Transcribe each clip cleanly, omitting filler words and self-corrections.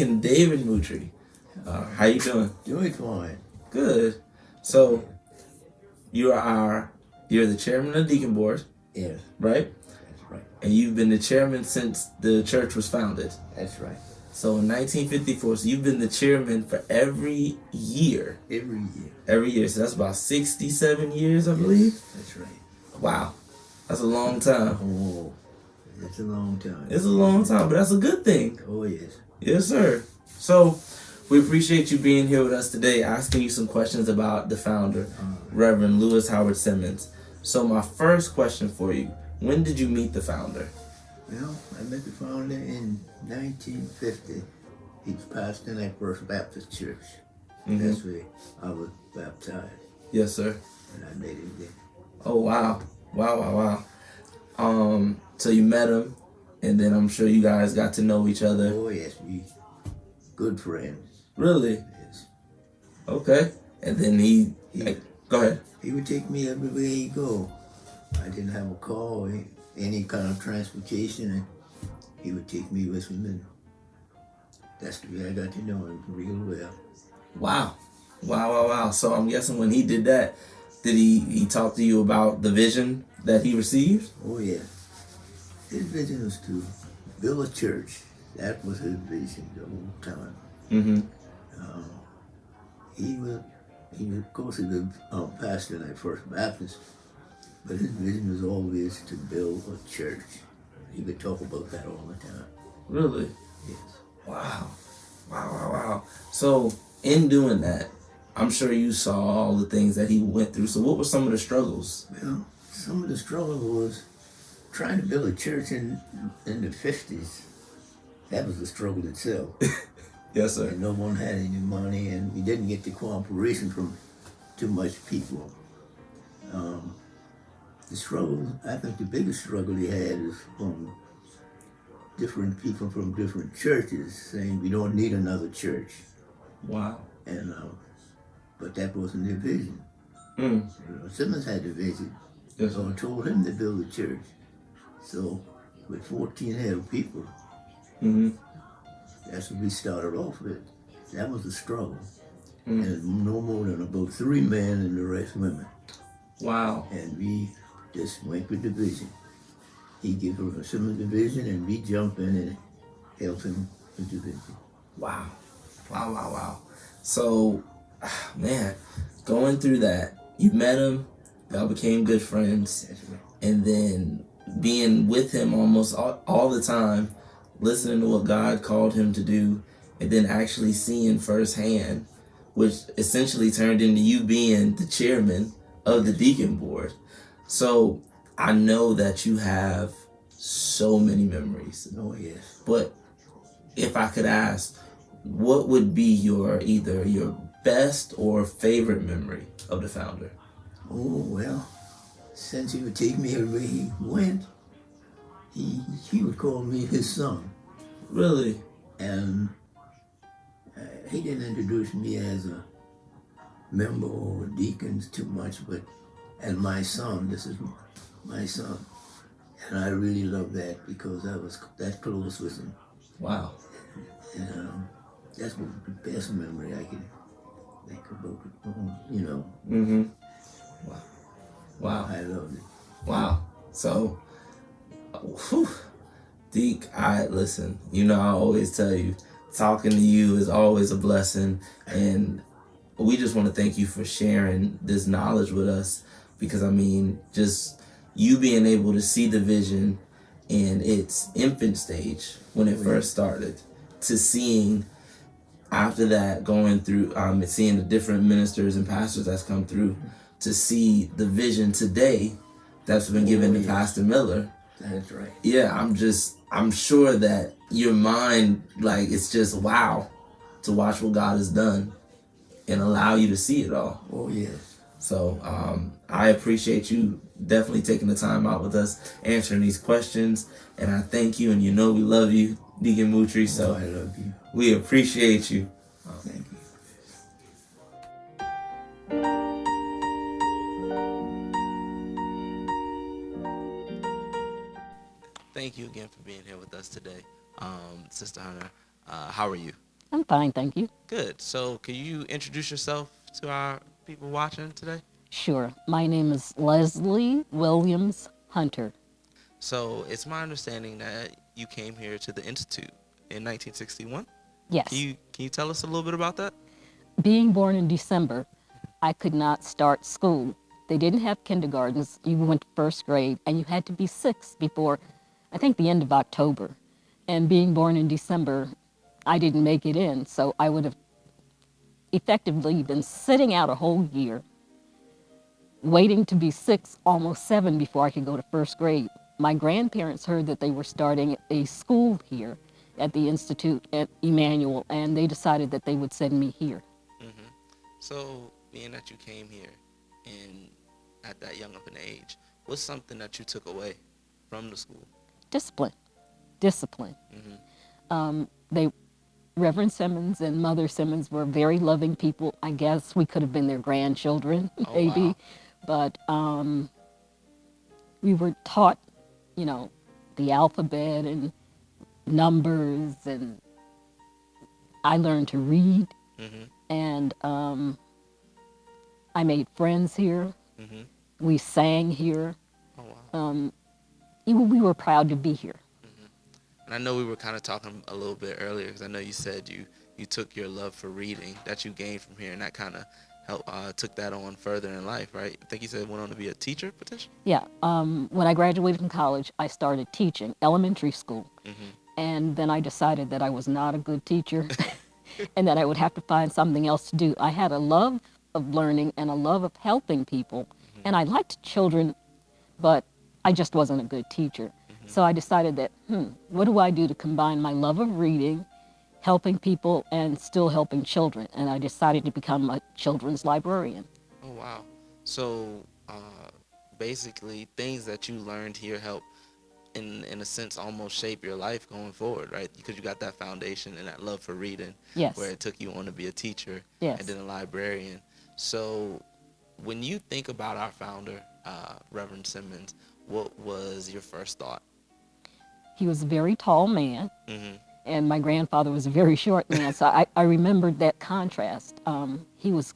Deacon David Moultrie. How you doing? Doing fine. Good. So, you're the chairman of the deacon board, Yes, right? that's right. And you've been the chairman since the church was founded. That's right. So in 1954, so you've been the chairman for every year. Every year. Every year. So that's about 67 years, I Yes, believe. that's right. Wow. That's a long time. Oh, it's a long time. It's a long time, but that's a good thing. Oh, yes. Yes, sir. So we appreciate you being here with us today, asking you some questions about the founder, Reverend Lewis Howard Simmons. So my first question for you, when did you meet the founder? Well, I met the founder in 1950. He was pastoring at First Baptist Church. Mm-hmm. That's where I was baptized. Yes, sir. And I met him there. Oh, wow. Wow. So you met him, and then I'm sure you guys got to know each other. Oh, yes. We good friends. Really? Yes. Okay. And then go ahead. He would take me everywhere he go. I didn't have a car or any kind of transportation, and he would take me with him, and that's the way I got to know him real well. Wow. So I'm guessing when he did that, did he talk to you about the vision that he received? Oh, yeah. His vision was to build a church. That was his vision the whole time. Mm-hmm. He was, of course, he was pastor at First Baptist, but his vision was always to build a church. He would talk about that all the time. Really? Yes. Wow. So in doing that, I'm sure you saw all the things that he went through. So what were some of the struggles? Well, some of the struggle was trying to build a church in the 50s. That was the struggle itself. Yes, sir. And no one had any money, and we didn't get the cooperation from too much people. The struggle, I think the biggest struggle he had is from different people from different churches saying we don't need another church. Wow. And but that wasn't their vision. Simmons had the vision. Yes, So I told him to build a church. So with 14 head of people, that's what we started off with. That was the struggle. And no more than about 3 men and the rest women. Wow. And we just went with the vision. He gave us Simmons the vision, and we jumped in and helped him with the vision. Wow. So, man, going through that, you met him, y'all became good friends, That's right. and then being with him almost all the time, listening to what God called him to do, and then actually seeing firsthand, which essentially turned into you being the chairman of the deacon board. So I know that you have so many memories. Oh, yes. But if I could ask, what would be either your best or favorite memory of the founder? Oh, well, since he would take me everywhere he went, he would call me his son. Really? And he didn't introduce me as a member or deacons too much, but as my son. This is my son. And I really love that because I was that close with him. Wow. And that's the best memory I can think about, Mm-hmm. Wow. I loved it. Wow. So, Deke, listen, I always tell you, talking to you is always a blessing. And we just want to thank you for sharing this knowledge with us because, just you being able to see the vision in its infant stage when it first started to seeing after that going through, seeing the different ministers and pastors that's come through to see the vision today that's been given to Pastor Miller. That's right. Yeah, I'm sure that your mind, it's just wow to watch what God has done and allow you to see it all. Oh, yes. So I appreciate you definitely taking the time out with us, answering these questions. And I thank you, and we love you, Deacon Moultrie. So I love you. We appreciate you. Thank you. Thank you again for being here with us today. Sister Hunter, how are you? I'm fine, thank you. Good. So, can you introduce yourself to our people watching today? Sure. My name is Leslie Williams Hunter. So, it's my understanding that you came here to the Institute in 1961. Yes. Can you tell us a little bit about that? Being born in December, I could not start school. They didn't have kindergartens. You went to first grade, and you had to be 6 before, I think, the end of October. And being born in December, I didn't make it in, so I would have effectively been sitting out a whole year, waiting to be 6, almost 7 before I could go to first grade. My grandparents heard that they were starting a school here at the Institute at Emanuel, and they decided that they would send me here. hmm So, being that you came here and at that young of an age, what's something that you took away from the school? Discipline. Discipline. hmm They, Reverend Simmons and Mother Simmons were very loving people. I guess we could have been their grandchildren, Oh, maybe. wow. But we were taught, the alphabet and numbers, and I learned to read, hmm and I made friends here. hmm We sang here. Oh, wow. We were proud to be here. hmm And I know we were kind of talking a little bit earlier because I know you said you took your love for reading that you gained from here, and that kind of helped took that on further in life, right? I think you said went on to be a teacher potentially. Yeah. When I graduated from college, I started teaching elementary school. hmm And then I decided that I was not a good teacher and that I would have to find something else to do. I had a love of learning and a love of helping people. hmm And I liked children, but I just wasn't a good teacher. hmm So I decided that, what do I do to combine my love of reading, helping people, and still helping children? And I decided to become a children's librarian. Oh, wow. So basically, things that you learned here help in a sense almost shape your life going forward, right? Because you got that foundation and that love for reading where Yes, it took you on to be a teacher and yes. then a librarian. So when you think about our founder, Reverend Simmons, what was your first thought? He was a very tall man, hmm and my grandfather was a very short man. So I remembered that contrast. He was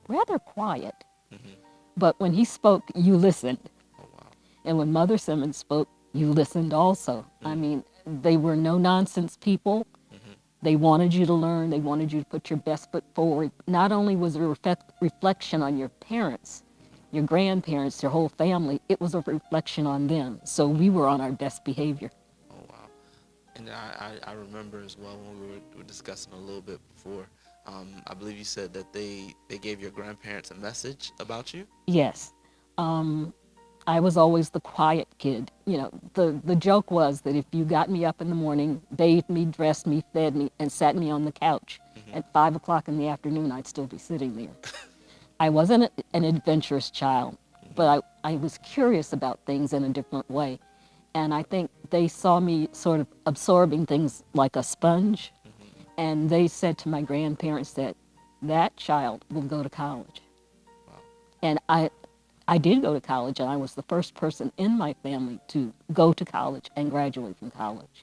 rather quiet, hmm but when he spoke, you listened. Oh, wow. And when Mother Simmons spoke, you listened also. I mean, they were no nonsense people. hmm They wanted you to learn. They wanted you to put your best foot forward. Not only was it a reflection on your parents, your grandparents, your whole family, it was a reflection on them. So we were on our best behavior. Oh, wow. And I remember as well when we were discussing a little bit before. I believe you said that they gave your grandparents a message about you. Yes. I was always the quiet kid. The joke was that if you got me up in the morning, bathed me, dressed me, fed me, and sat me on the couch hmm at 5 o'clock in the afternoon, I'd still be sitting there. I wasn't an adventurous child, but I was curious about things in a different way. And I think they saw me sort of absorbing things like a sponge. hmm And they said to my grandparents that that child will go to college. Wow. And I did go to college, and I was the first person in my family to go to college and graduate from college.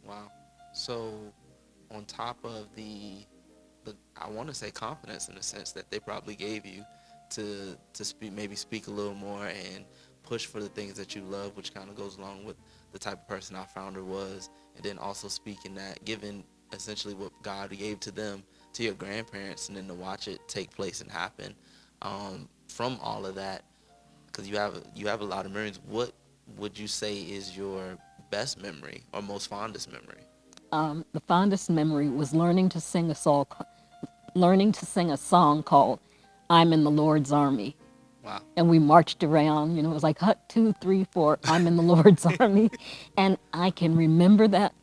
Wow. So on top of the I want to say confidence in the sense that they probably gave you to speak a little more and push for the things that you love, which kind of goes along with the type of person our founder was, and then also speaking that, giving essentially what God gave to them to your grandparents, and then to watch it take place and happen. From all of that, because you have a lot of memories. What would you say is your best memory or most fondest memory? The fondest memory was learning to sing a song called "I'm in the Lord's Army." Wow. And we marched around. It was like hut 2, 3, 4. I'm in the Lord's army, and I can remember that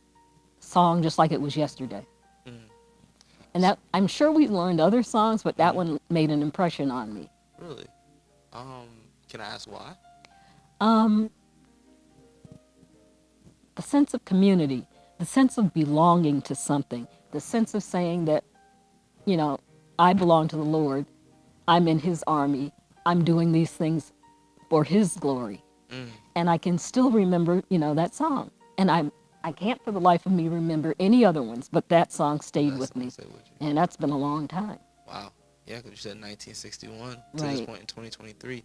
song just like it was yesterday. Mm, And that I'm sure we learned other songs, but that one made an impression on me. really? Um, can I ask why? Um, the sense of community, the sense of belonging to something, the sense of saying that, you know, I belong to the Lord, I'm in His army, I'm doing these things for His glory. Mm, And I can still remember, that song. And I can't for the life of me remember any other ones, but that song stayed That with song me. stayed with you. And that's been a long time. Wow. Yeah, because you said 1961 to this Right. point in 2023.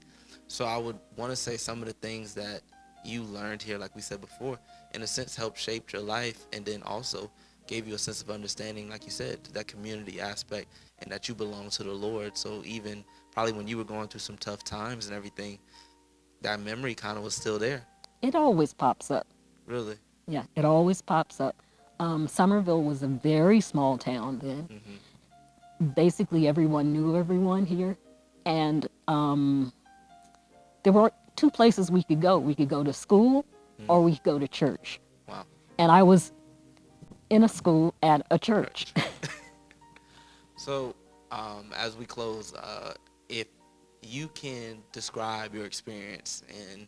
So I would want to say some of the things that you learned here, like we said before, in a sense helped shape your life, and then also gave you a sense of understanding, like you said, to that community aspect, and that you belong to the Lord. So even probably when you were going through some tough times and everything, that memory kind of was still there. It always pops up. Really. Yeah, it always pops up. Summerville was a very small town then. Mm-hmm. Basically, everyone knew everyone here. And there were two places we could go. We could go to school or we could go to church. Wow. And I was in a school at a church. So as we close, if you can describe your experience in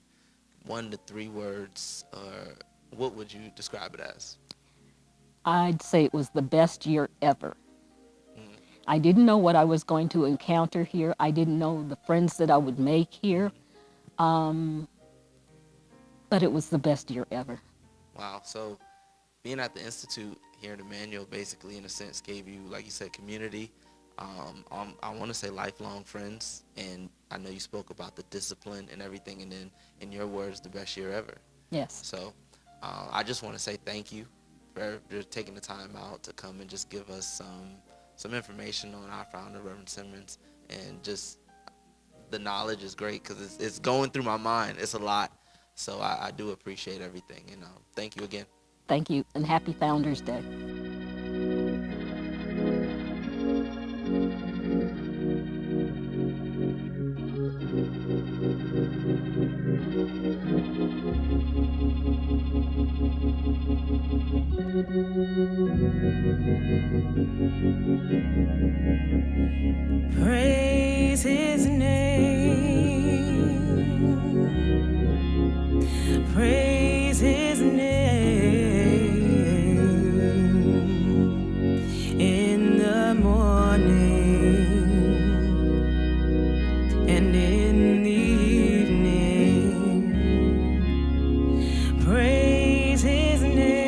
1 to 3 words, what would you describe it as? I'd say it was the best year ever. I didn't know what I was going to encounter here. I didn't know the friends that I would make here. But it was the best year ever. Wow. So being at the Institute here in Emanuel basically, in a sense, gave you, like you said, community. I want to say lifelong friends. And I know you spoke about the discipline and everything. And then, in your words, the best year ever. Yes. So I just want to say thank you for taking the time out to come and just give us some information on our founder, Reverend Simmons. And just the knowledge is great because it's going through my mind. It's a lot. So I do appreciate everything. And thank you again. Thank you, and happy Founders Day. Praise his name. Praise his name. In the morning and in the evening. Praise his name.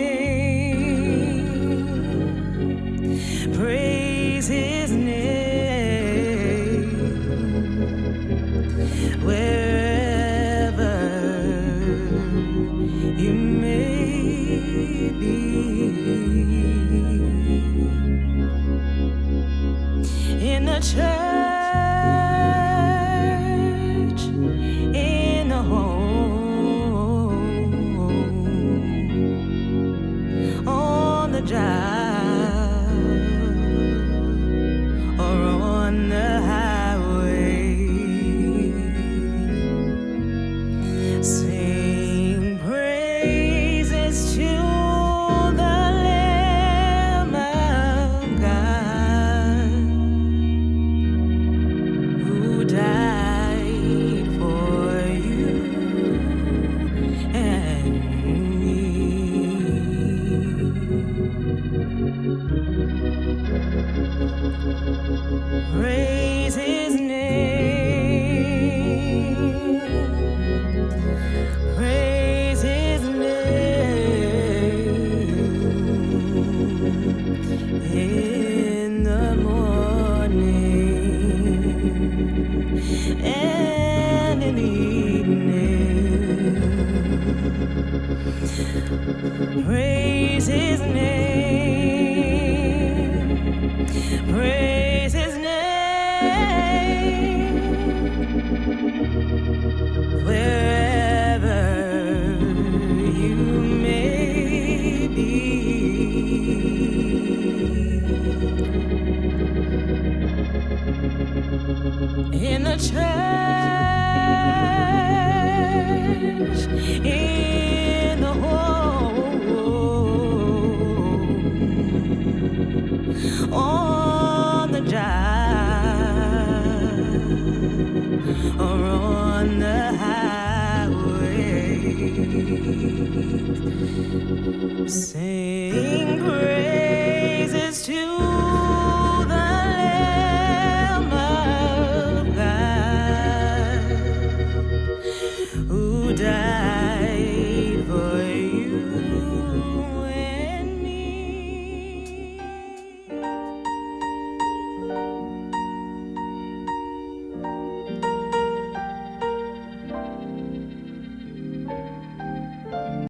Praise his name. Wherever you may be, in the church, in the home, on the job, or on the highway. Sing praises to the Lamb of God, who died for you and me. Praise his name. Praise his name. In the morning and in the evening. Praise his name. Praise his name. Wherever you may be, in the church, in the home, on the job, or on the highway. Sing praises to the Lamb of God, who died